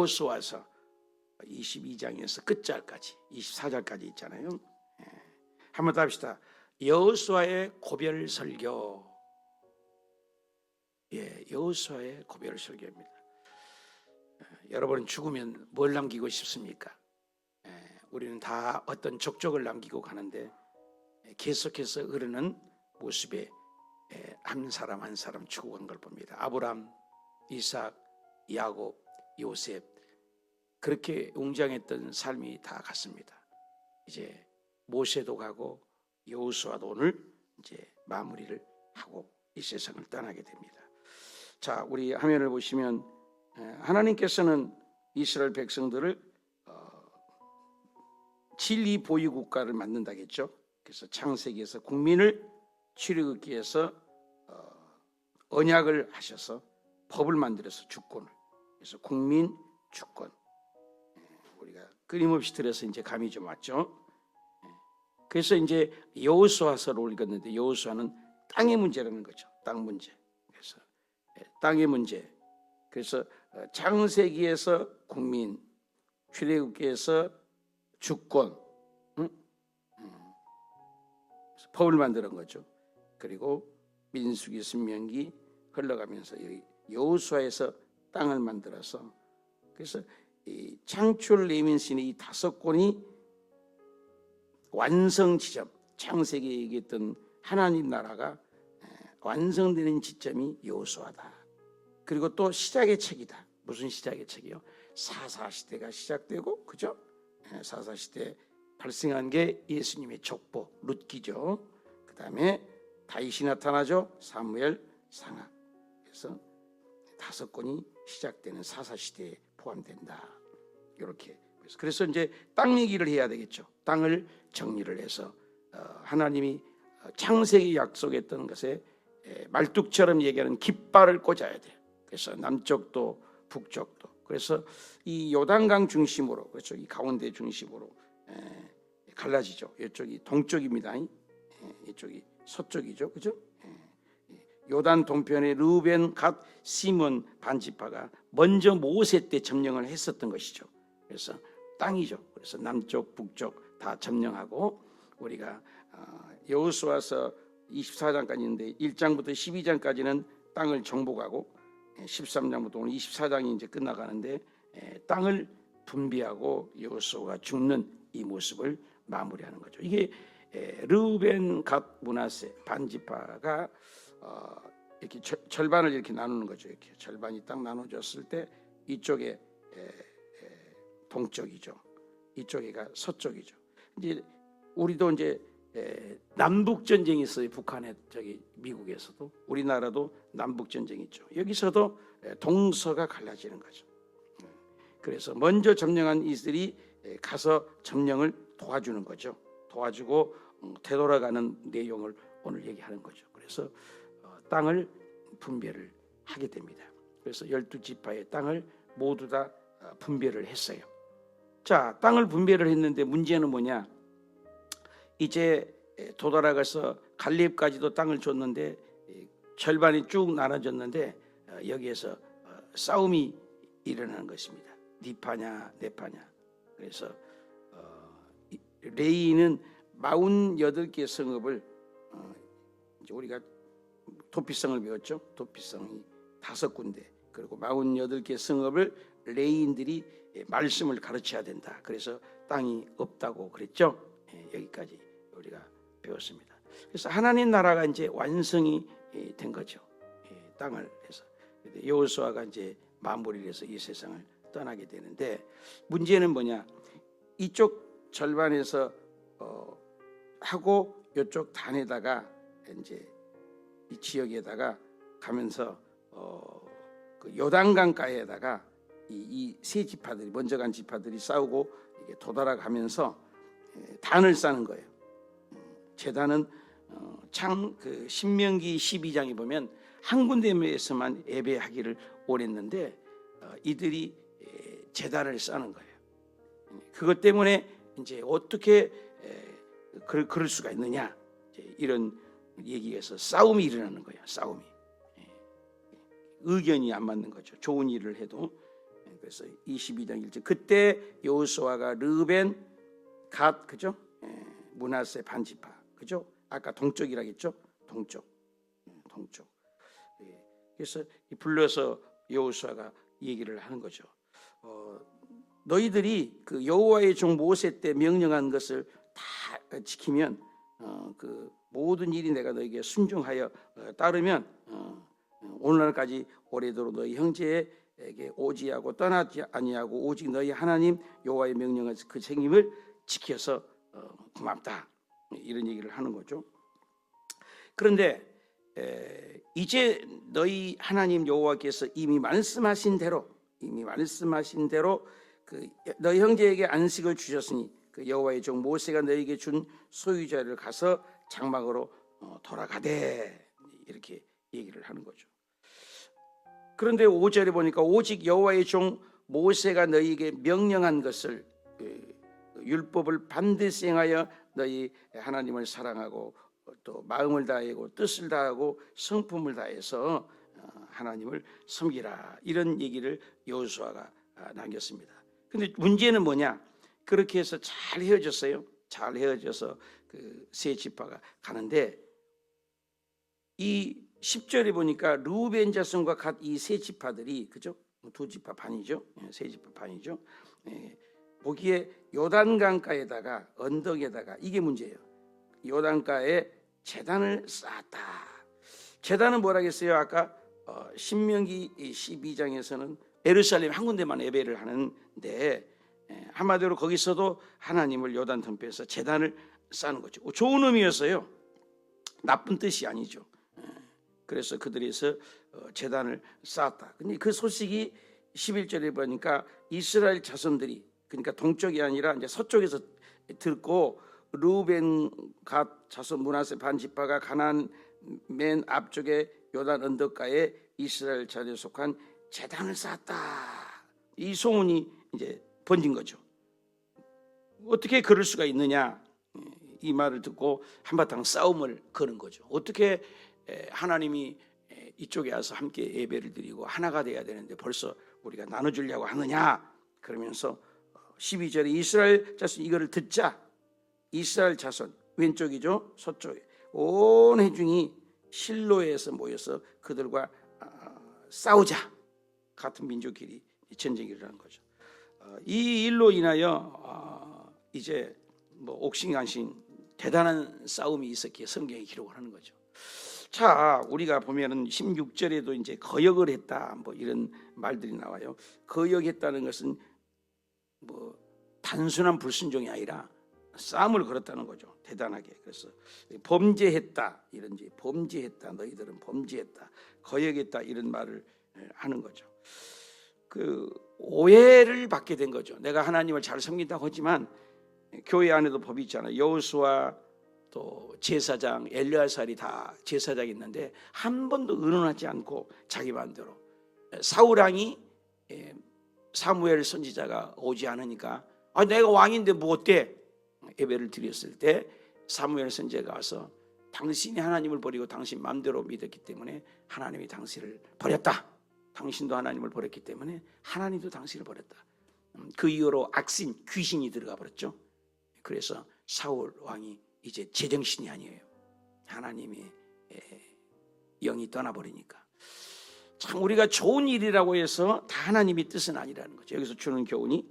여호수아서 22장에서 끝절까지 24절까지 있잖아요. 한번 더 합시다. 여호수아의 고별 설교. 여호수아의 고별 설교입니다. 여러분은 죽으면 뭘 남기고 싶습니까? 우리는 다 어떤 족적을 남기고 가는데 계속해서 흐르는 모습에 한 사람 한 사람 죽어간 걸 봅니다. 아브람, 이삭, 야곱, 요셉, 그렇게 웅장했던 삶이 다 갔습니다. 이제 모세도 가고 여호수아도 오늘 이제 마무리를 하고 이 세상을 떠나게 됩니다. 자, 우리 화면을 보시면 하나님께서는 이스라엘 백성들을 진리 보유 국가를 만든다겠죠. 그래서 창세기에서 국민을 출애굽기 위해서 언약을 하셔서 법을 만들어서 주권을, 그래서 국민 주권, 우리가 끊임없이 들어서 이제 감이 좀 왔죠. 그래서 이제 여호수아서를 읽었는데 여호수아는 땅의 문제라는 거죠. 땅 문제. 그래서 땅의 문제. 그래서 창세기에서 국민, 출애굽기에서 주권, 법을 만드는 거죠. 그리고 민수기, 신명기 흘러가면서 여호수아에서 땅을 만들어서, 그래서 이 창출, 레민신의 이 5권이 완성 지점, 창세기에 얘기했던 하나님 나라가 완성되는 지점이 여호수아다. 그리고 또 시작의 책이다. 무슨 시작의 책이요? 사사시대가 시작되고, 그죠? 사사시대 발생한 게 예수님의 족보 룻기죠. 그 다음에 다윗이 나타나죠. 사무엘, 상하. 그래서 5권이 시작되는 사사시대에 포함된다. 이렇게. 그래서 이제 땅 얘기를 해야 되겠죠. 땅을 정리를 해서 하나님이 창세기 약속했던 것에 말뚝처럼 얘기하는 깃발을 꽂아야 돼요. 그래서 남쪽도 북쪽도. 그래서 이 요단강 중심으로, 그렇죠, 이 가운데 중심으로 갈라지죠. 이쪽이 동쪽입니다. 이쪽이 서쪽이죠, 그죠? 요단 동편의 르우벤, 갓, 시몬 반지파가 먼저 모세 때 점령을 했었던 것이죠. 그래서 땅이죠. 그래서 남쪽, 북쪽 다 점령하고, 우리가 여호수아서 24장까지 있는데 1장부터 12장까지는 땅을 정복하고 13장부터 오늘 24장이 이제 끝나가는데 땅을 분비하고 여호수아가 죽는 이 모습을 마무리하는 거죠. 이게 르우벤, 갓, 므낫세 반지파가 이렇게 절반을 이렇게 나누는 거죠. 이렇게 절반이 딱 나눠졌을 때 이쪽에 동쪽이죠. 이쪽에가 서쪽이죠. 이제 우리도 이제 남북 전쟁이 있어요. 북한에, 저기 미국에서도, 우리나라도 남북 전쟁이 있죠. 여기서도 동서가 갈라지는 거죠. 그래서 먼저 점령한 이들이 가서 점령을 도와주는 거죠. 도와주고 되돌아가는 내용을 오늘 얘기하는 거죠. 그래서 땅을 분배를 하게 됩니다. 그래서 12지파의 땅을 모두 다 분배를 했어요. 자, 땅을 분배를 했는데 문제는 뭐냐? 이제 도달아가서 갈렙까지도 땅을 줬는데 절반이 쭉 나눠졌는데 여기에서 싸움이 일어나는 것입니다. 네 파냐 내 파냐. 그래서 레이는 48개 성읍을, 이제 우리가 도피성을 배웠죠. 도피성이 5군데, 그리고 48개 성읍을 레이인들이 말씀을 가르쳐야 된다. 그래서 땅이 없다고 그랬죠. 여기까지 우리가 배웠습니다. 그래서 하나님 나라가 이제 완성이 된 거죠. 땅을 해서 여호수아가 이제 마무리를 해서 이 세상을 떠나게 되는데, 문제는 뭐냐? 이쪽 절반에서 하고 이쪽 단에다가 이제 이 지역에다가 가면서 그 요단강가에다가 이 세 지파들이, 먼저 간 지파들이 싸우고 이게 도달아가면서 단을 쌓는 거예요. 제단은 그 신명기 12장에 보면 한 군데에서만 예배하기를 원했는데 이들이 제단을 쌓는 거예요. 그것 때문에 이제 어떻게 그럴 수가 있느냐, 이런 얘기에서 싸움이 일어나는 거예요. 싸움이. 의견이 안 맞는 거죠. 좋은 일을 해도. 그래서 22장 1절 그때 여호수아가 르벤, 갓 그죠? 므낫세 반지파 그죠? 아까 동쪽이라 했죠? 동쪽. 그래서 불러서 여호수아가 얘기를 하는 거죠. 너희들이 그 여호와의 종 모세 때 명령한 것을 다 지키면 그 모든 일이 내가 너에게 순종하여 따르면 오늘날까지 오래도록 너희 형제에게 오지하고 떠나지 아니하고 오직 너희 하나님 여호와의 명령한 그 책임을 지켜서 고맙다 이런 얘기를 하는 거죠. 그런데 이제 너희 하나님 여호와께서 이미 말씀하신 대로 그 너희 형제에게 안식을 주셨으니 그 여호와의 종 모세가 너희에게 준 소유자를 가서 장막으로 돌아가되 이렇게 얘기를 하는 거죠. 그런데 5절에 보니까 오직 여호와의 종 모세가 너희에게 명령한 것을 율법을 반드시 행하여 너희 하나님을 사랑하고 또 마음을 다하고 뜻을 다하고 성품을 다해서 하나님을 섬기라 이런 얘기를 여호수아가 남겼습니다. 근데 문제는 뭐냐? 그렇게 해서 잘 헤어졌어요. 잘 헤어져서 그 세 지파가 가는데 이 10절에 보니까 르우벤 자손과 갓 이 세 지파들이 그죠? 두 지파 반이죠. 세 지파 반이죠. 보기에 요단강가에다가 언덕에다가 이게 문제예요. 요단가에 제단을 쌓았다. 제단은 뭐라겠어요? 아까 신명기 12장에서는 예루살렘 한 군데만 예배를 하는데 한마디로 거기서도 하나님을 요단 덤에서 제단을 쌓는 거죠. 좋은 의미였어요. 나쁜 뜻이 아니죠. 그래서 그들에서 제단을 쌓았다. 근데 그 소식이 11절에 보니까 이스라엘 자손들이 그러니까 동쪽이 아니라 이제 서쪽에서 듣고 르우벤 갓 자손 므낫세 반지파가 가나안 맨 앞쪽에 요단 언덕가에 이스라엘 자손에 속한 제단을 쌓았다. 이 소문이 이제 번진 거죠. 어떻게 그럴 수가 있느냐? 이 말을 듣고 한바탕 싸움을 거는 거죠. 어떻게 하나님이 이쪽에 와서 함께 예배를 드리고 하나가 돼야 되는데 벌써 우리가 나눠주려고 하느냐? 그러면서 12절에 이스라엘 자손 이거를 듣자 이스라엘 자손 왼쪽이죠. 서쪽에 온 회중이 실로에서 모여서 그들과 싸우자. 같은 민족끼리 전쟁이 일어난 거죠. 이 일로 인하여 이제 뭐 옥신각신 대단한 싸움이 있었기에 성경이 기록을 하는 거죠. 자, 우리가 보면은 16절에도 이제 거역을 했다 뭐 이런 말들이 나와요. 거역했다는 것은 뭐 단순한 불순종이 아니라 싸움을 걸었다는 거죠. 대단하게. 그래서 범죄했다 이런지 범죄했다 너희들은 범죄했다 거역했다 이런 말을 하는 거죠. 그 오해를 받게 된 거죠. 내가 하나님을 잘 섬긴다고 하지만 교회 안에도 법이 있잖아요. 여호수아 또 제사장 엘르야살이 다 제사장이 있는데 한 번도 의논하지 않고 자기 마음대로 사울 왕이 사무엘 선지자가 오지 않으니까 내가 왕인데 뭐 어때? 예배를 드렸을 때 사무엘 선지자가 와서 당신이 하나님을 버리고 당신 마음대로 믿었기 때문에 하나님이 당신을 버렸다. 당신도 하나님을 버렸기 때문에 하나님도 당신을 버렸다. 그 이후로 악신, 귀신이 들어가 버렸죠. 그래서 사울 왕이 이제 제정신이 아니에요. 하나님의 영이 떠나버리니까. 참 우리가 좋은 일이라고 해서 다 하나님의 뜻은 아니라는 거죠. 여기서 주는 교훈이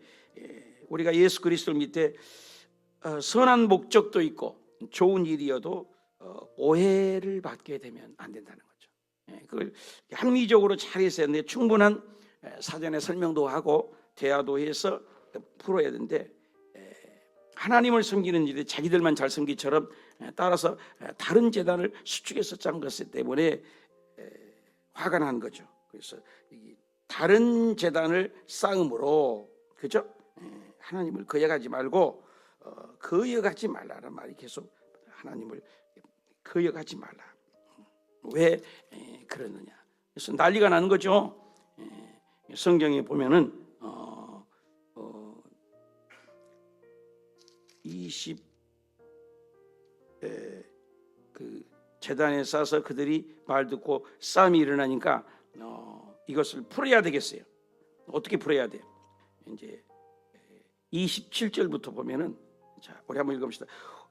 우리가 예수 그리스도를 믿되 선한 목적도 있고 좋은 일이어도 오해를 받게 되면 안 된다는 거죠. 그걸 합리적으로 잘 했어야 하는데 충분한 사전에 설명도 하고 대화도 해서 풀어야 되는데 하나님을 섬기는 일에 자기들만 잘 섬기처럼 따라서 다른 제단을 수축해서 짠 것이기 때문에 화가 난 거죠. 그래서 다른 제단을 쌓음으로 그죠? 하나님을 거역하지 말고 거역하지 말라는 말이 계속 하나님을 거역하지 말라. 왜 그러느냐? 그래서 난리가 나는 거죠. 성경에 보면은 그 제단에 싸서 그들이 말 듣고 싸움이 일어나니까 이것을 풀어야 되겠어요. 어떻게 풀어야 돼? 이제 27절부터 보면은, 자, 우리 한번 읽어봅시다.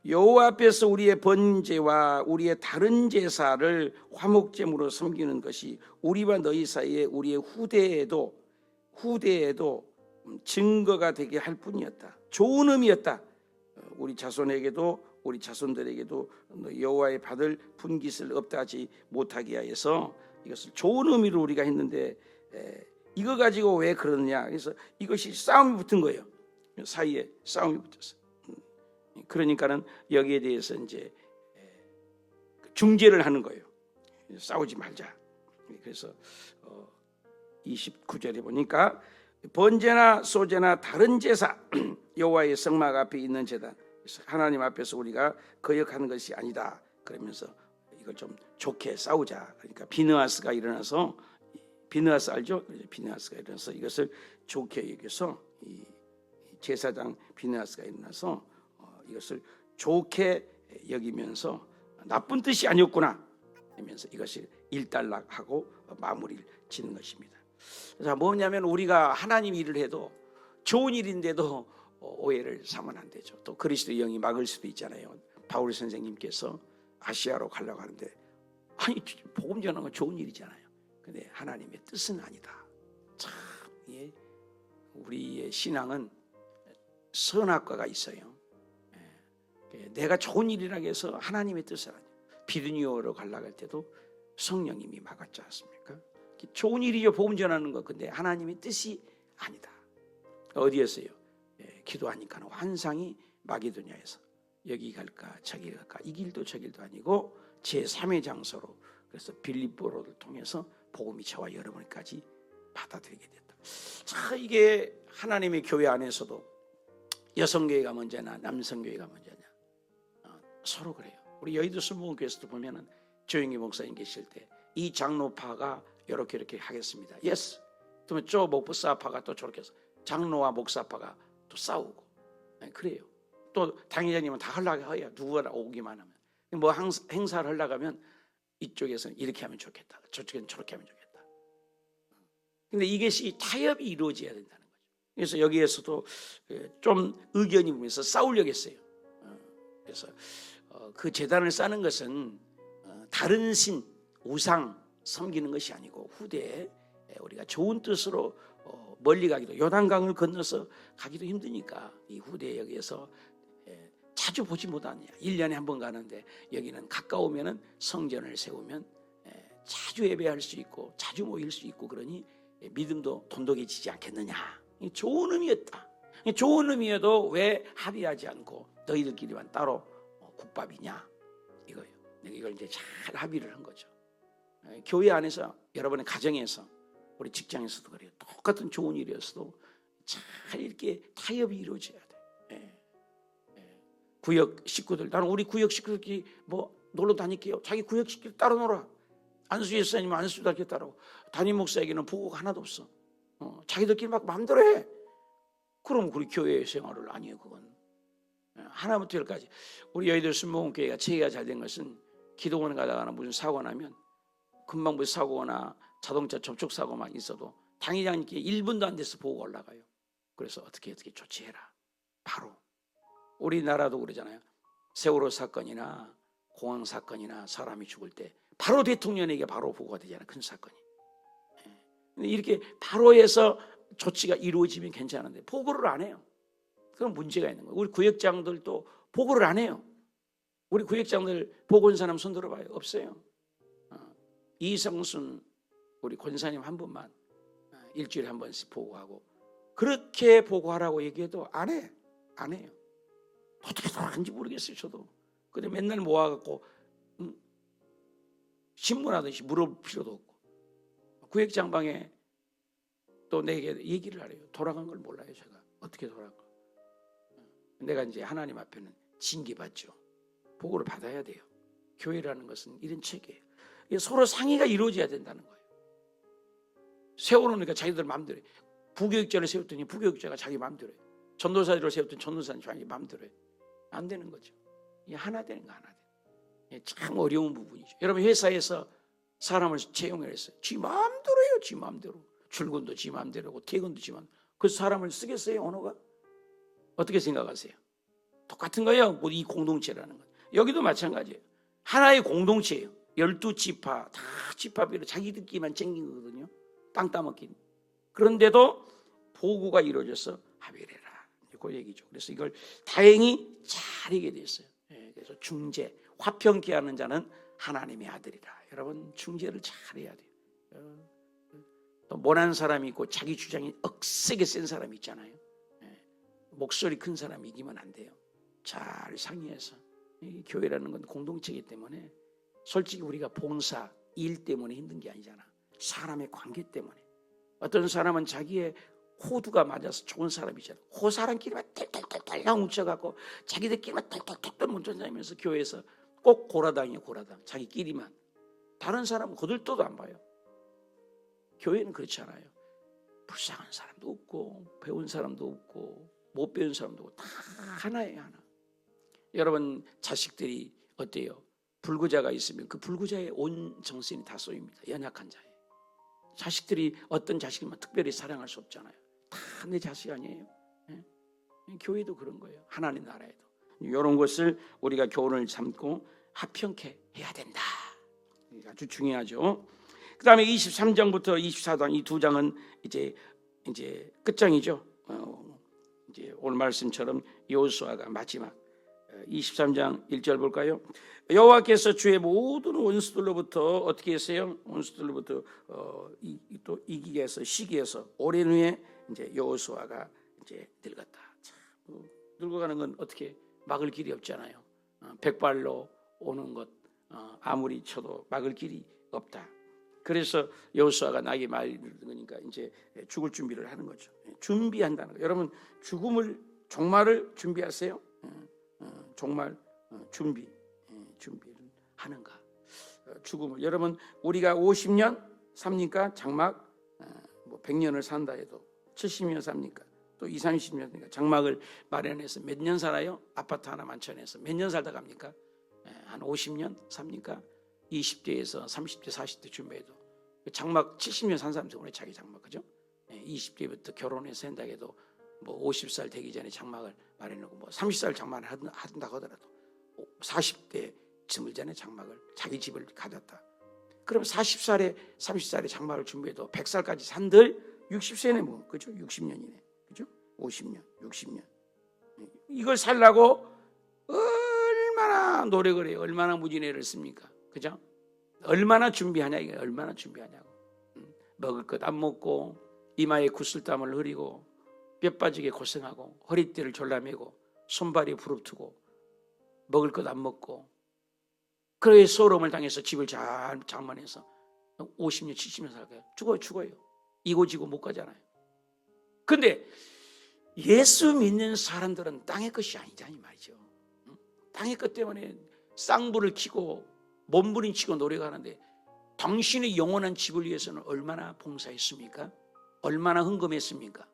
여호와 앞에서 우리의 번제와 우리의 다른 제사를 화목제물로 섬기는 것이 우리와 너희 사이에 우리의 후대에도 증거가 되게 할 뿐이었다. 좋은 의미였다. 우리 자손에게도 우리 자손들에게도 여호와의 받을 분깃을 없다하지 못하게 하여서 이것을 좋은 의미로 우리가 했는데, 이거 가지고 왜 그러느냐? 그래서 이것이 싸움이 붙은 거예요. 사이에 싸움이 붙었어요. 그러니까는 여기에 대해서 이제 중재를 하는 거예요. 싸우지 말자. 그래서 29절에 보니까 번제나 소제나 다른 제사, 여호와의 성막 앞에 있는 제단, 하나님 앞에서 우리가 거역하는 것이 아니다. 그러면서 이걸 좀 좋게 싸우자. 그러니까 비느하스가 일어나서, 비느하스 알죠? 비느하스가 일어나서 이것을 좋게 여겨서, 이 제사장 비느하스가 일어나서 이것을 좋게 여기면서 나쁜 뜻이 아니었구나 하면서 이것이 일단락하고 마무리를 짓는 것입니다. 그래서 뭐냐면, 우리가 하나님 일을 해도 좋은 일인데도 오해를 사면 안 되죠. 또 그리스도의 영이 막을 수도 있잖아요. 바울 선생님께서 아시아로 가려고 하는데, 아니 복음 전하는 건 좋은 일이잖아요. 근데 하나님의 뜻은 아니다. 참, 예, 우리의 신앙은 선악과가 있어요. 내가 좋은 일이라고 해서 하나님의 뜻을 아니에요. 비두니오로 가려고 할 때도 성령님이 막았지 않습니까? 좋은 일이죠, 복음 전하는 거. 근데 하나님의 뜻이 아니다. 어디에서요? 기도하니까 환상이 마게도냐에서 여기 갈까 저기 갈까, 이 길도 저 길도 아니고 제3의 장소로, 그래서 빌립보로를 통해서 복음이 저와 여러분까지 받아들이게 됐다. 자, 이게 하나님의 교회 안에서도 여성교회가 먼저냐 남성교회가 먼저냐, 서로 그래요. 우리 여의도 순복음교회에서도 보면은 조영기 목사님 계실 때 이 장로파가 이렇게 하겠습니다. 예스. 그러면 저 목사파가 또 저렇게 해서 장로와 목사파가 또 싸우고, 그래요. 또 당회장님은 다 하려고 해요. 누구나 오기만 하면. 뭐 행사를 하려고 하면 이쪽에서는 이렇게 하면 좋겠다, 저쪽에는 저렇게 하면 좋겠다. 근데 이것이 타협이 이루어져야 된다는 거죠. 그래서 여기에서도 좀 의견이 보면서 싸우려고 했어요. 그래서 그 제단을 쌓는 것은 다른 신, 우상 섬기는 것이 아니고, 후대에 우리가 좋은 뜻으로 멀리 가기도, 요단강을 건너서 가기도 힘드니까 이 후대에 여기에서 자주 보지 못하느냐. 1년에 한 번 가는데 여기는 가까우면은 성전을 세우면 자주 예배할 수 있고 자주 모일 수 있고, 그러니 믿음도 돈독해지지 않겠느냐. 좋은 의미였다. 좋은 의미여도 왜 합의하지 않고 너희들끼리만 따로 국밥이냐, 이거예요. 이걸 이제 잘 합의를 한 거죠. 교회 안에서, 여러분의 가정에서, 우리 직장에서도 그래요. 똑같은 좋은 일이었어도 잘 이렇게 타협이 이루어져야 돼. 구역 식구들, 나는 우리 구역 식구들끼리 뭐 놀러 다닐게요. 자기 구역 식구들 따로 놀아. 안수 예수님은 안수들끼리 따라오고, 담임 목사에게는 보고가 하나도 없어. 자기들끼리 막 마음대로 해. 그럼 우리 교회 생활을 아니에요. 그건 하나부터 열까지. 우리 여의도 순복음교회가 체계가 잘 된 것은, 기도원 가다가 무슨 사고가 나면 금방 무슨 사고나 자동차 접촉 사고만 있어도 당회장님께 1분도 안 돼서 보고가 올라가요. 그래서 어떻게 조치해라. 바로. 우리나라도 그러잖아요. 세월호 사건이나 공항 사건이나 사람이 죽을 때 바로 대통령에게 바로 보고가 되잖아요. 큰 사건이. 근데 이렇게 바로 해서 조치가 이루어지면 괜찮은데 보고를 안 해요. 그건 문제가 있는 거예요. 우리 구역장들도 보고를 안 해요. 우리 구역장들 보고 온 사람 손 들어봐요. 없어요. 이성순 우리 권사님 한 분만 일주일에 한 번씩 보고하고, 그렇게 보고하라고 얘기해도 안 해. 안 해요. 어떻게 돌아가는지 모르겠어요. 저도. 근데 맨날 모아갖고 신문하듯이 물어볼 필요도 없고, 구역장방에 또 내게 얘기를 하래요. 돌아간 걸 몰라요. 제가 어떻게 돌아간 걸. 내가 이제 하나님 앞에는 징계받죠. 보고를 받아야 돼요. 교회라는 것은 이런 체계예요. 서로 상의가 이루어져야 된다는 거예요. 세워놓으니까 자기들 마음대로 해요. 부교육자를 세웠더니 부교육자가 자기 마음대로 해요. 전도사를 세웠더니 전도사는 자기 마음대로 해요. 안 되는 거죠. 이게 하나 되는 거, 하나 되는 거. 참 어려운 부분이죠. 여러분, 회사에서 사람을 채용을 했어요. 지 마음대로 해요. 지 마음대로. 출근도 지 맘대로고 퇴근도 지 맘대로. 그 사람을 쓰겠어요, 언어가? 어떻게 생각하세요? 똑같은 거예요. 이 공동체라는 건. 여기도 마찬가지예요. 하나의 공동체예요. 12지파 다 지파별로 자기들끼리만 챙긴 거거든요. 땅 따먹긴. 그런데도 보고가 이루어져서 합의해라. 그 얘기죠. 그래서 이걸 다행히 잘 하게 됐어요. 그래서 중재, 화평케 하는 자는 하나님의 아들이라. 여러분 중재를 잘해야 돼요. 또 모난 사람이 있고 자기 주장이 억세게 센 사람이 있잖아요. 목소리 큰 사람이 이기면 안 돼요. 잘 상의해서. 이 교회라는 건 공동체이기 때문에 솔직히 우리가 봉사, 일 때문에 힘든 게 아니잖아. 사람의 관계 때문에. 어떤 사람은 자기의 호두가 맞아서 좋은 사람이잖아. 그 사람끼리만 털털털털 뭉쳐갖고 자기들끼리만 털털털 뭉쳐다니면서 교회에서 꼭 고라당이에요. 고라당. 자기끼리만. 다른 사람은 거들떠도 안 봐요. 교회는 그렇지 않아요. 불쌍한 사람도 없고 배운 사람도 없고 못 배운 사람도 없고 다 하나예요. 하나. 여러분 자식들이 어때요? 불구자가 있으면 그 불구자의 온 정신이 다 쏘입니다. 연약한 자에. 자식들이 어떤 자식이면 특별히 사랑할 수 없잖아요. 다 내 자식 아니에요. 네? 교회도 그런 거예요. 하나님 나라에도. 이런 것을 우리가 교훈을 삼고 합평케 해야 된다. 아주 중요하죠. 그 다음에 23장부터 24장 이 두 장은 이제 끝장이죠. 이제 오늘 말씀처럼 여호수아가 마지막 23장 1절 볼까요? 여호와께서 주의 모든 원수들로부터 어떻게 했어요? 원수들로부터 또 이기게 해서 시기해서 오랜 후에 이제 여호수아가 이제 늙었다. 참, 늙어가는 건 어떻게 막을 길이 없잖아요. 백발로 오는 것 아무리 쳐도 막을 길이 없다. 그래서 여호수아가 나에게 말하니까 이제 죽을 준비를 하는 거죠. 준비한다는 거. 여러분 죽음을 종말을 준비하세요. 종말 준비를 하는가? 죽음을 여러분 우리가 50년 삽니까? 장막 100년을 산다 해도 70년 삽니까? 또 20, 30년 장막을 마련해서 몇 년 살아요? 아파트 하나 만천해서 몇 년 살다 갑니까? 한 50년 삽니까? 20대에서 30대, 40대 준비해도 장막 70년 산 사람들 오늘 자기 장막 그죠? 20대부터 결혼해서 한다 해도 뭐 50살 되기 전에 장막을 마련하고 뭐 30살 장막을 한다고 하더라도 40대 쯤을 전에 장막을 자기 집을 가졌다. 그럼 40살에 30살에 장막을 준비해도 100살까지 산들 60세네 뭐 그죠? 60년이네 그죠? 50년, 60년 이걸 살라고 얼마나 노력을 해요? 얼마나 무진애를 씁니까? 그죠? 얼마나 준비하냐 이게 얼마나 준비하냐고. 먹을 것 안 먹고 이마에 구슬땀을 흘리고 뼈 빠지게 고생하고 허리띠를 졸라매고 손발이 부릅뜨고 먹을 것 안 먹고 그래 소름을 당해서 집을 잘 장만해서 50년 70년 살까요? 죽어요. 이고지고 못 가잖아요. 근데 예수 믿는 사람들은 땅의 것이 아니잖아요 말이죠. 땅의 것 때문에 쌍불을 치고 몸부림치고 노력하는데 당신의 영원한 집을 위해서는 얼마나 봉사했습니까? 얼마나 헌금했습니까?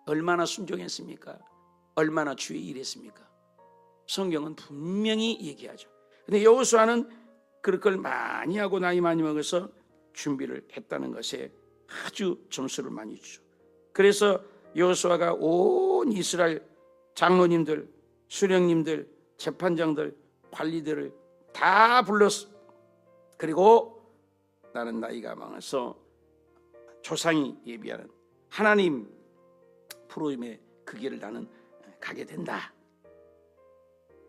얼마나 순종했습니까? 얼마나 주의 일했습니까? 성경은 분명히 얘기하죠. 근데 여호수아는 그럴 걸 많이 하고 나이 많이 먹어서 준비를 했다는 것에 아주 점수를 많이 주죠. 그래서 여호수아가 온 이스라엘 장로님들, 수령님들, 재판장들, 관리들을 다 불렀어. 그리고 나는 나이가 많아서 조상이 예비하는 하나님 프로임의 그 길을 나는 가게 된다.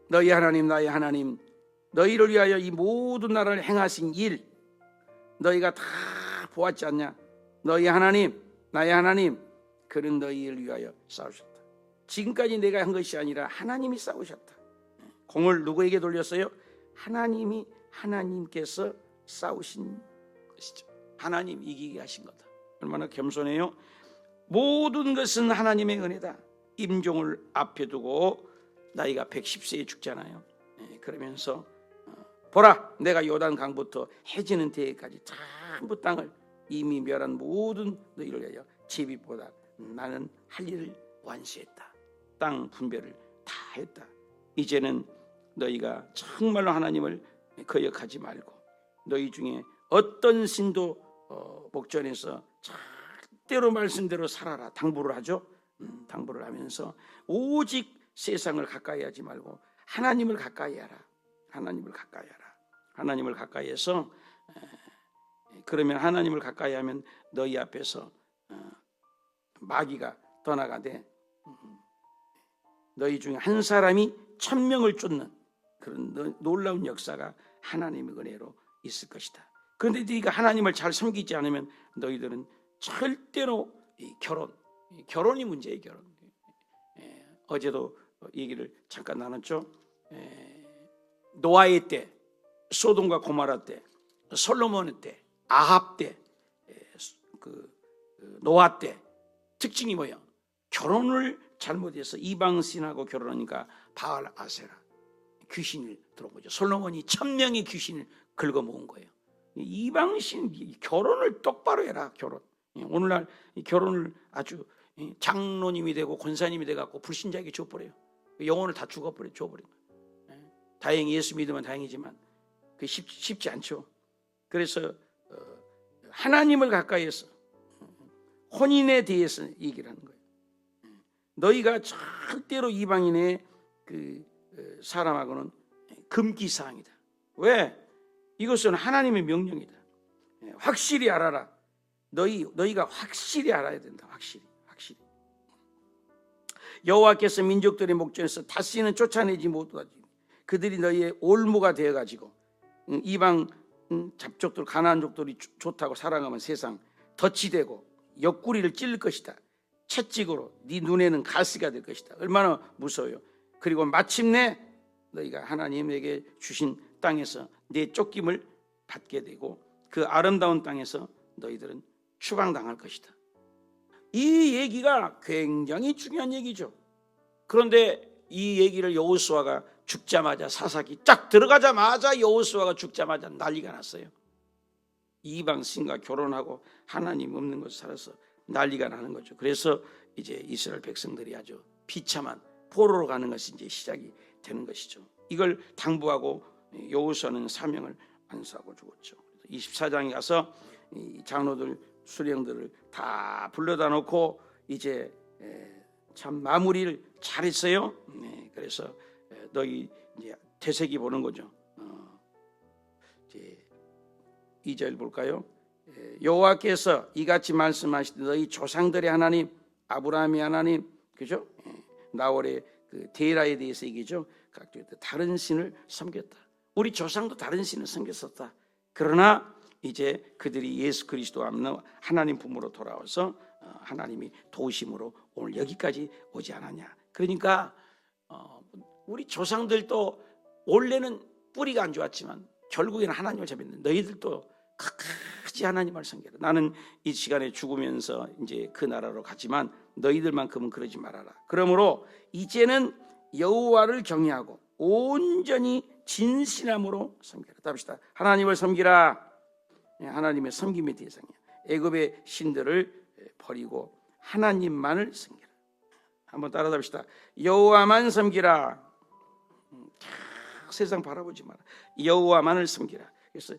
너희 하나님 나의 하나님 너희를 위하여 이 모든 나라를 행하신 일 너희가 다 보았지 않냐? 너희 하나님 나의 하나님 그는 너희를 위하여 싸우셨다. 지금까지 내가 한 것이 아니라 하나님이 싸우셨다. 공을 누구에게 돌렸어요? 하나님께서 싸우신 것이죠. 하나님 이기게 하신 거다. 얼마나 겸손해요. 모든 것은 하나님의 은혜다. 임종을 앞에 두고 나이가 110세에 죽잖아요. 그러면서 보라 내가 요단 강부터 해지는 데까지 전부 땅을 이미 멸한 모든 너희를 위하여 제비보다 나는 할 일을 완수했다. 땅 분배를 다 했다. 이제는 너희가 정말로 하나님을 거역하지 말고 너희 중에 어떤 신도 목전에서 잘 뜻대로 말씀대로 살아라. 당부를 하죠. 당부를 하면서 오직 세상을 가까이 하지 말고 하나님을 가까이 하라. 하나님을 가까이 하라. 하나님을 가까이 해서, 그러면 하나님을 가까이 하면 너희 앞에서 마귀가 떠나가되 너희 중에 한 사람이 1000명을 쫓는 그런 놀라운 역사가 하나님의 은혜로 있을 것이다. 그런데 네가 하나님을 잘 섬기지 않으면 너희들은 절대로 결혼이 문제예요. 결혼. 어제도 얘기를 잠깐 나눴죠. 노아의 때, 소돔과 고모라 때, 솔로몬의 때, 아합 때, 노아 때 특징이 뭐예요? 결혼을 잘못해서 이방신하고 결혼하니까 바알 아세라 귀신이 들어온 거죠. 솔로몬이 1000명의 귀신을 긁어모은 거예요. 이방신 결혼을 똑바로 해라. 결혼. 오늘날 결혼을 아주 장로님이 되고 권사님이 돼갖고 불신자에게 줘버려요. 영혼을 다 줘버린 거예요. 다행히 예수 믿으면 다행이지만 그게 쉽지 않죠. 그래서 하나님을 가까이해서 혼인에 대해서 얘기를 하는 거예요. 너희가 절대로 이방인의 사람하고는 금기사항이다. 왜? 이것은 하나님의 명령이다. 확실히 알아라. 너희가 확실히 알아야 된다. 확실히. 여호와께서 민족들의 목전에서 다시는 쫓아내지 못하지. 그들이 너희의 올무가 되어가지고 이방 잡족들 가나안족들이 좋다고 사랑하면 세상 덫이 되고 옆구리를 찔릴 것이다. 채찍으로 네 눈에는 가시가 될 것이다. 얼마나 무서워요. 그리고 마침내 너희가 하나님에게 주신 땅에서 내 쫓김을 받게 되고 그 아름다운 땅에서 너희들은 추방당할 것이다. 이 얘기가 굉장히 중요한 얘기죠. 그런데 이 얘기를 여호수아가 죽자마자, 사사기 쫙 들어가자마자 여호수아가 죽자마자 난리가 났어요. 이방 신과 결혼하고 하나님 없는 곳에 살아서 난리가 나는 거죠. 그래서 이제 이스라엘 백성들이 아주 비참한 포로로 가는 것이 이제 시작이 되는 것이죠. 이걸 당부하고 여호수아는 사명을 안수하고 죽었죠. 24장에 가서 이 장로들 수령들을 다 불러다 놓고 이제 참 마무리를 잘했어요. 그래서 너희 이제 태세기 보는 거죠. 이제 2절 볼까요? 여호와께서 이같이 말씀하시되 너희 조상들의 하나님 아브라함의 하나님, 그죠? 나홀의 그 데라에 대해서 얘기죠. 다른 신을 섬겼다. 우리 조상도 다른 신을 섬겼었다. 그러나 이제 그들이 예수 그리스도 없는 하나님 품으로 돌아와서 하나님이 도우심으로 오늘 여기까지 오지 않았냐. 그러니까 우리 조상들도 원래는 뿌리가 안 좋았지만 결국에는 하나님을 잡았는데 너희들도 끝까지 하나님을 섬겨라. 나는 이 시간에 죽으면서 이제 그 나라로 가지만 너희들만큼은 그러지 말아라. 그러므로 이제는 여호와를 경외하고 온전히 진실함으로 섬겨라. 답시다. 하나님을 섬기라. 하나님의 섬김의 대상이야. 애굽의 신들을 버리고 하나님만을 섬기라. 한번 따라합시다. 여호와만 섬기라. 세상 바라보지 마라. 여호와만을 섬기라. 그래서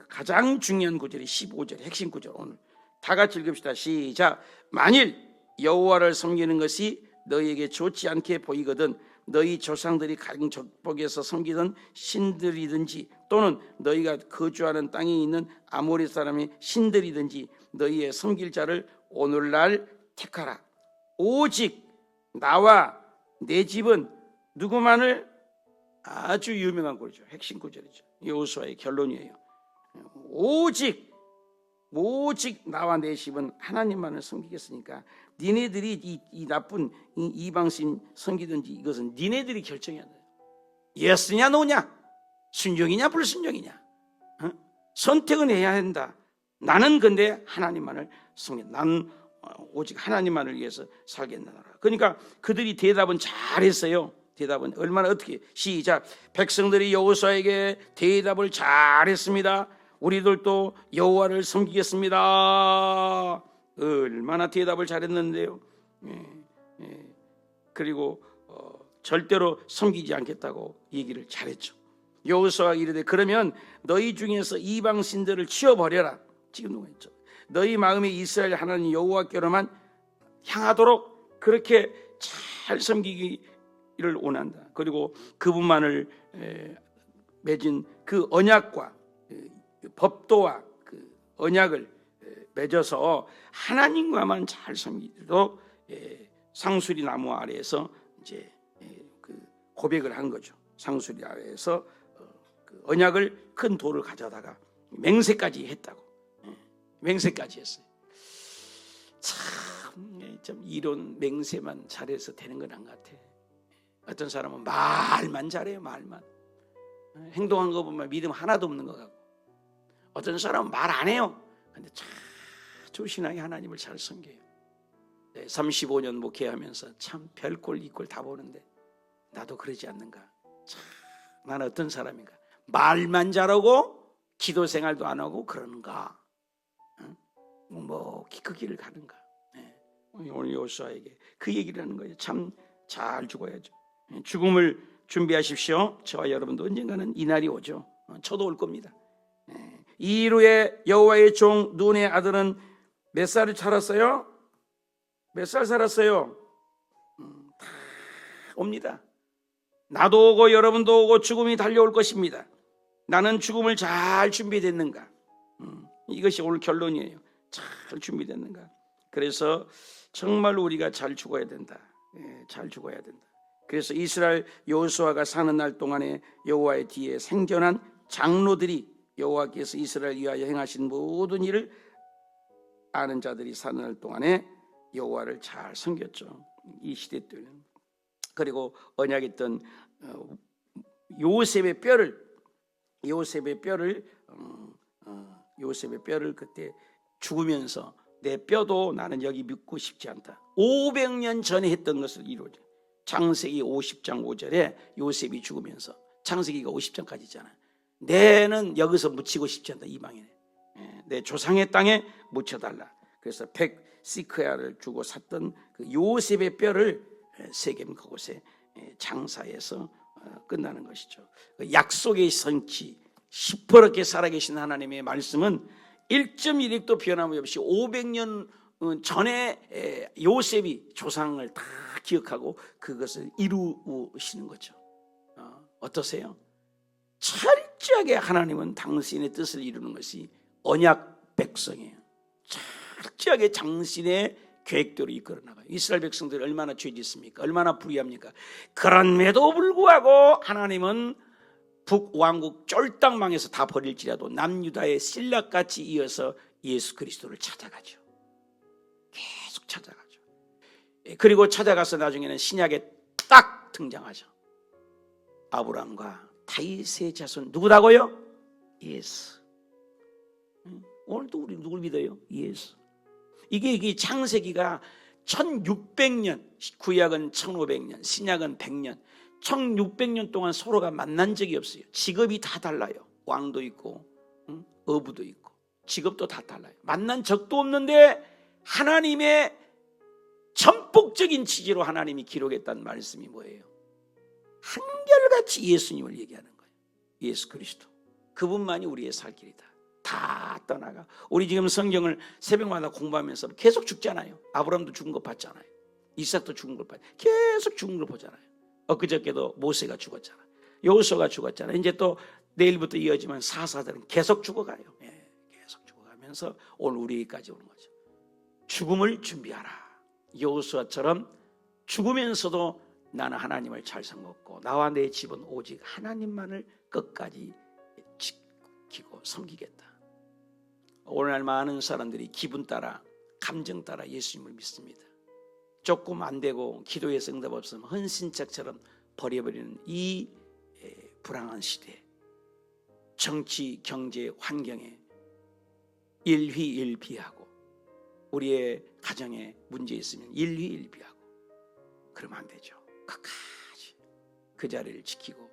가장 중요한 구절이 15절 핵심 구절. 오늘 다 같이 읽읍시다. 시작. 만일 여호와를 섬기는 것이 너희에게 좋지 않게 보이거든 너희 조상들이 가진 족복에서 섬기던 신들이든지 또는 너희가 거주하는 땅에 있는 아모리 사람의 신들이든지 너희의 섬길 자를 오늘날 택하라. 오직 나와 내 집은 누구만을, 아주 유명한 구절이죠. 핵심 구절이죠. 여호수아의 결론이에요. 오직 나와 내 집은 하나님만을 섬기겠으니까 니네들이 이 나쁜 이방신 섬기든지 이것은 니네들이 결정해야 돼. 예스냐 노냐, 순종이냐 불순종이냐, 선택은 해야 한다. 나는 근데 하나님만을 섬긴다. 나는 오직 하나님만을 위해서 살겠노라. 그러니까 그들이 대답은 잘했어요. 대답은 얼마나 어떻게, 시작. 백성들이 여호수아에게 대답을 잘했습니다. 우리들도 여호와를 섬기겠습니다. 얼마나 대답을 잘했는데요. 그리고 절대로 섬기지 않겠다고 얘기를 잘했죠. 여호수아가 이르되 그러면 너희 중에서 이방 신들을 치워버려라. 지금 누가 했죠? 너희 마음이 이스라엘 하나님 여호와께로만 향하도록 그렇게 잘 섬기기를 원한다. 그리고 그분만을 맺은 그 언약과 법도와 그 언약을 맺어서 하나님과만 잘 섬기도록 상수리 나무 아래에서 이제 그 고백을 한 거죠. 상수리 아래에서 그 언약을 큰 돌을 가져다가 맹세까지 했다고. 맹세까지 했어요. 참 이론 맹세만 잘해서 되는 건 안 같아. 어떤 사람은 말만 잘해요. 말만. 행동한 거 보면 믿음 하나도 없는 것 같고, 어떤 사람은 말 안 해요. 근데 참 조신하게 하나님을 잘 섬겨요. 35년 목회하면서 참 별꼴 이꼴 다 보는데 나도 그러지 않는가. 참 나는 어떤 사람인가. 말만 잘하고 기도 생활도 안 하고 그러는가. 묵묵히 그 길을 가는가. 오늘 여호수아에게 그 얘기를 하는 거예요. 참 잘 죽어야죠. 죽음을 준비하십시오. 저와 여러분도 언젠가는 이 날이 오죠. 저도 올 겁니다. 이루의 여호와의 종 눈의 아들은 몇 살을 살았어요? 몇 살 살았어요? 다 옵니다. 나도 오고 여러분도 오고 죽음이 달려올 것입니다. 나는 죽음을 잘 준비됐는가? 이것이 오늘 결론이에요. 잘 준비됐는가? 그래서 정말 우리가 잘 죽어야 된다. 잘 죽어야 된다. 그래서 이스라엘 여호수아가 사는 날 동안에 여호와의 뒤에 생존한 장로들이 여호와께서 이스라엘 위하여 행하신 모든 일을 아는 자들이 사는 날 동안에 여호와를 잘 섬겼죠. 이 시대 때는. 그리고 언약했던 요셉의 뼈를 그때 죽으면서 내 뼈도 나는 여기 묻고 싶지 않다. 500년 전에 했던 것을 이루어져. 창세기 50장 5절에 요셉이 죽으면서, 창세기가 50장까지 있잖아요. 내는 여기서 묻히고 싶지 않다. 이방인에 내 조상의 땅에 묻혀달라. 그래서 100시크야를 주고 샀던 그 요셉의 뼈를 세겜 그곳에 장사해서 끝나는 것이죠. 약속의 성취, 시퍼렇게 살아계신 하나님의 말씀은 1.1획도 변함이 없이 500년 전에 요셉이 조상을 다 기억하고 그것을 이루시는 거죠. 어떠세요? 철저하게 하나님은 당신의 뜻을 이루는 것이 언약 백성이에요. 철저하게 당신의 계획대로 이끌어 나가요. 이스라엘 백성들이 얼마나 죄짓습니까? 얼마나 불의합니까? 그럼에도 불구하고 하나님은 북왕국 쫄딱 망해서 다 버릴지라도 남유다의 신락같이 이어서 예수 그리스도를 찾아가죠. 계속 찾아가죠. 그리고 찾아가서 나중에는 신약에 딱 등장하죠. 아브라함과 다윗의 자손 누구라고요? 예수. 오늘도 우리 누굴 믿어요? 예수. 이게 창세기가 1600년, 구약은 1500년, 신약은 100년, 1600년 동안 서로가 만난 적이 없어요. 직업이 다 달라요. 왕도 있고 어부도 있고 직업도 다 달라요. 만난 적도 없는데 하나님의 전폭적인 지지로 하나님이 기록했다는 말씀이 뭐예요? 한결같이 예수님을 얘기하는 거예요. 예수 그리스도. 그분만이 우리의 살 길이다. 다 떠나가. 우리 지금 성경을 새벽마다 공부하면서 계속 죽잖아요. 아브라함도 죽은 거 봤잖아요. 이삭도 죽은 걸 봤잖아요. 계속 죽은 걸 보잖아요. 엊그저께도 모세가 죽었잖아. 여호수아가 죽었잖아. 이제 또 내일부터 이어지면 사사들은 계속 죽어가요. 계속 죽어가면서 오늘 우리까지 오는 거죠. 죽음을 준비하라. 여호수아처럼 죽으면서도 나는 하나님을 잘 섬겼고 나와 내 집은 오직 하나님만을 끝까지 지키고 섬기겠다. 오늘날 많은 사람들이 기분 따라 감정 따라 예수님을 믿습니다. 조금 안 되고 기도에서 응답 없으면 헌신짝처럼 버려버리는 이 불황한 시대, 정치, 경제, 환경에 일희일비하고 우리의 가정에 문제 있으면 일희일비하고 그러면 안 되죠. 끝까지 그 자리를 지키고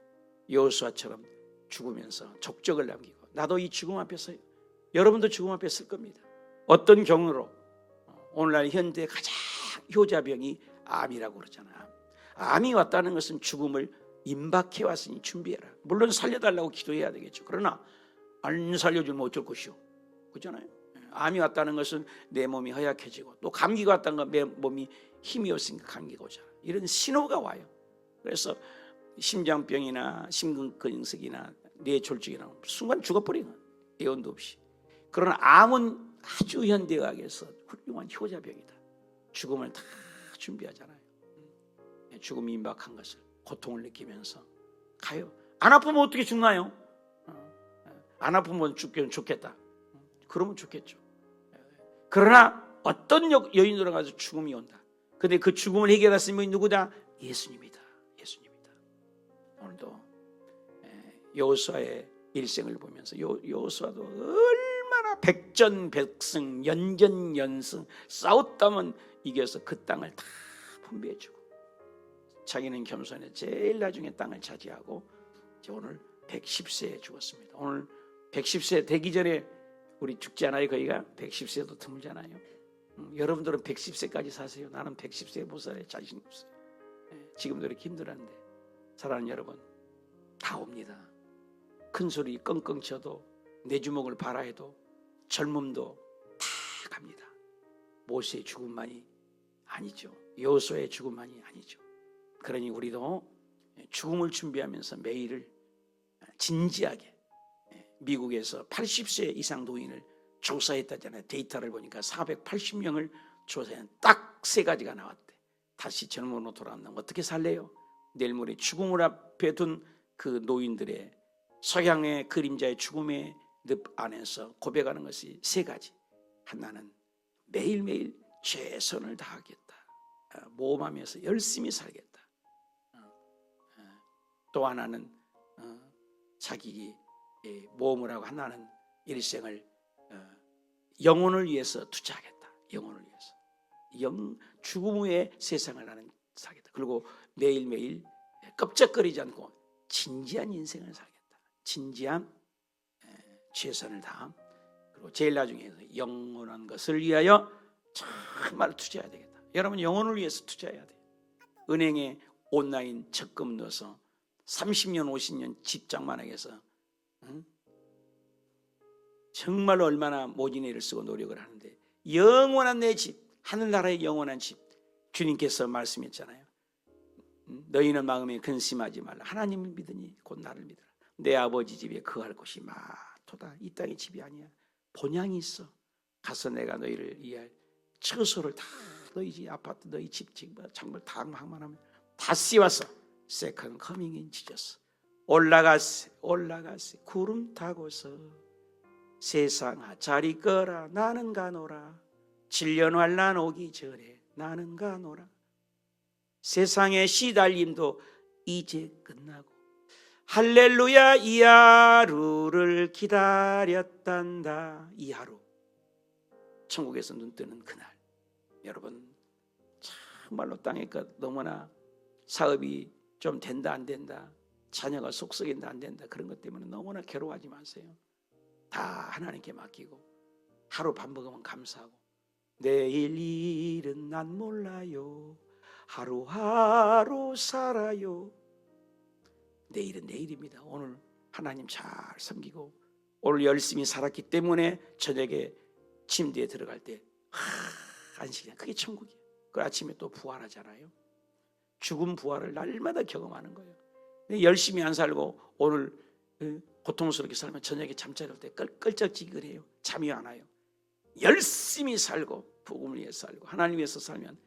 여호수아처럼 죽으면서 족적을 남기고 나도 이 죽음 앞에 서요. 여러분도 죽음 앞에 설 겁니다. 어떤 경우로 오늘날 현대 가장 효자병이 암이라고 그러잖아요. 암이 왔다는 것은 죽음을 임박해 왔으니 준비해라. 물론 살려달라고 기도해야 되겠죠. 그러나 안 살려주면 어쩔 것이오. 그렇잖아요. 암이 왔다는 것은 내 몸이 허약해지고, 또 감기가 왔다는 건 내 몸이 힘이 없으니까 감기가 오잖아. 이런 신호가 와요. 그래서 심장병이나 심근경색이나 뇌졸중이나 순간 죽어버리는 거예요. 예언도 없이. 그러나 암은 아주 현대의학에서 훌륭한 효자병이다. 죽음을 다 준비하잖아요. 죽음이 임박한 것을 고통을 느끼면서 가요. 안 아프면 어떻게 죽나요? 안 아프면 죽기는 좋겠다. 그러면 좋겠죠. 그러나 어떤 여인으로 가서 죽음이 온다. 근데 그 죽음을 해결할 분이 누구다? 예수님이다. 예수님이다. 오늘도 여호수아의 일생을 보면서 여호수아도 얼마나 백전백승 연전연승 싸웠다면 이겨서 그 땅을 다 분배해주고, 자기는 겸손해 제일 나중에 땅을 차지하고 이제 오늘 110세에 죽었습니다. 오늘 110세 되기 전에 우리 죽지 않아요? 거기가 110세도 드물잖아요. 여러분들은 110세까지 사세요. 나는 110세에 못 살아요. 자신 없어요. 지금도 이렇게 힘들었는데, 사랑하는 여러분, 다 옵니다. 큰 소리 끙끙 쳐도, 내 주먹을 봐라 해도, 젊음도 다 갑니다. 모세의 죽음만이 아니죠. 여호수아의 죽음만이 아니죠. 그러니 우리도 죽음을 준비하면서 매일을 진지하게, 미국에서 80세 이상 노인을 조사했다잖아요. 데이터를 보니까 480명을 조사한 딱 3가지가 나왔대. 다시 젊음으로 돌아온다면 어떻게 살래요? 내일 모레 죽음을 앞에 둔 그 노인들의 석양의 그림자의 죽음의 늪 안에서 고백하는 것이 3가지. 하나는 매일매일 최선을 다하겠다. 모험하면서 열심히 살겠다. 또 하나는 자기 모험을 하고, 하나는 일생을 영혼을 위해서 투자하겠다. 영혼을 위해서. 죽음 후에 세상을 나는 살겠다. 그리고 매일매일 껍적거리지 않고 진지한 인생을 살겠다. 진지한 최선을 다함. 그리고 제일 나중에 영원한 것을 위하여 정말 투자해야 되겠다. 여러분, 영혼을 위해서 투자해야 돼요. 은행에 온라인 적금 넣어서 30년 50년 직장만하게서 정말 얼마나 모진 애를 쓰고 노력을 하는데, 영원한 내 집, 하늘나라의 영원한 집, 주님께서 말씀했잖아요. 너희는 마음에 근심하지 말라. 하나님을 믿으니 곧 나를 믿으라. 내 아버지 집에 거할 곳이 많도다. 이 땅의 집이 아니야. 본향이 있어. 가서 내가 너희를 위할 처소를 다, 너희 집 아파트, 너희 집 정말 다 항만하면 다 씌워서 세컨 커밍인 지저스. 올라가세 구름 타고서 세상아 자리 꺼라. 나는 가노라. 질년 환난 오기 전에 나는 가노라. 세상의 시달림도 이제 끝나고 할렐루야 이 하루를 기다렸단다. 이 하루, 천국에서 눈 뜨는 그날. 여러분, 정말로 땅의 것 너무나 사업이 좀 된다 안 된다, 자녀가 속썩인다 안 된다, 그런 것 때문에 너무나 괴로워하지 마세요. 다 하나님께 맡기고 하루 밥 먹으면 감사하고, 내일 일은 난 몰라요. 하루하루 살아요. 내일은 내일입니다. 오늘 하나님 잘 섬기고 오늘 열심히 살았기 때문에 저녁에 침대에 들어갈 때 안식이야. 그게 천국이에요. 그 아침에 또 부활하잖아요. 죽음 부활을 날마다 경험하는 거예요. 열심히 안 살고 오늘 고통스럽게 살면 저녁에 잠자리 때 끌적지근해요. 잠이 안 와요. 열심히 살고 복음을 위해서 살고 하나님 위해서 살면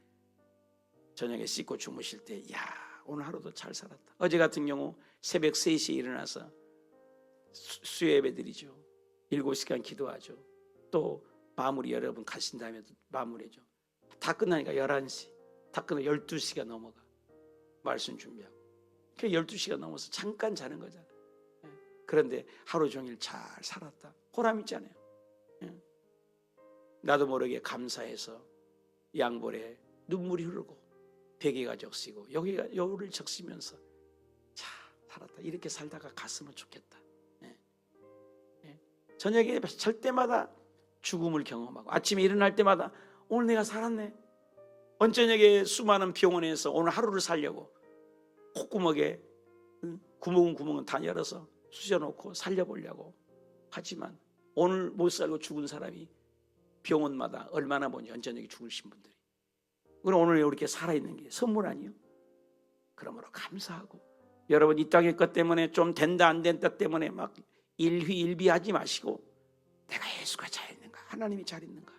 저녁에 씻고 주무실 때, 야, 오늘 하루도 잘 살았다. 어제 같은 경우 새벽 3시에 일어나서 수요예배 드리죠. 7시간 기도하죠. 또 마무리, 여러분 가신 다음에 마무리죠. 다 끝나니까 11시, 다 끝나 12시가 넘어가. 말씀 준비하고. 그 12시가 넘어서 잠깐 자는 거잖아요. 그런데 하루 종일 잘 살았다. 보람 있잖아요. 나도 모르게 감사해서 양볼에 눈물이 흐르고 베개가 적시고 여기가 여우를 적시면서 자, 살았다. 이렇게 살다가 갔으면 좋겠다. 저녁에 잘 때마다 죽음을 경험하고 아침에 일어날 때마다 오늘 내가 살았네. 언저녁에 수많은 병원에서 오늘 하루를 살려고 콧구멍에 구멍은 다 열어서 쑤셔놓고 살려보려고 하지만 오늘 못 살고 죽은 사람이 병원마다 얼마나 보니 연전역에 죽으신 분들이. 그럼 오늘 이렇게 살아있는 게 선물 아니에요? 그러므로 감사하고, 여러분 이 땅의 것 때문에 좀 된다 안 된다 때문에 막 일희일비하지 마시고, 내가 예수가 잘 있는가, 하나님이 잘 있는가,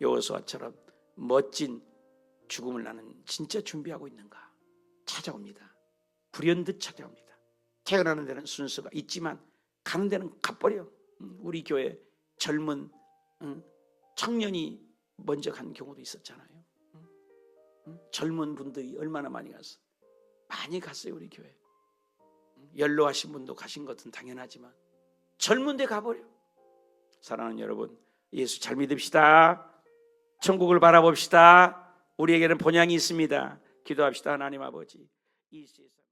여호수아처럼 멋진 죽음을 나는 진짜 준비하고 있는가 찾아옵니다. 불현듯 찾아옵니다. 태어나는 데는 순서가 있지만 가는 데는 가버려. 우리 교회 젊은 청년이 먼저 간 경우도 있었잖아요. 젊은 분들이 얼마나 많이 갔어. 많이 갔어요. 우리 교회 연로하신 분도 가신 것은 당연하지만 젊은 데 가버려. 사랑하는 여러분, 예수 잘 믿읍시다. 천국을 바라봅시다. 우리에게는 본향이 있습니다. 기도합시다. 하나님 아버지, 이 세상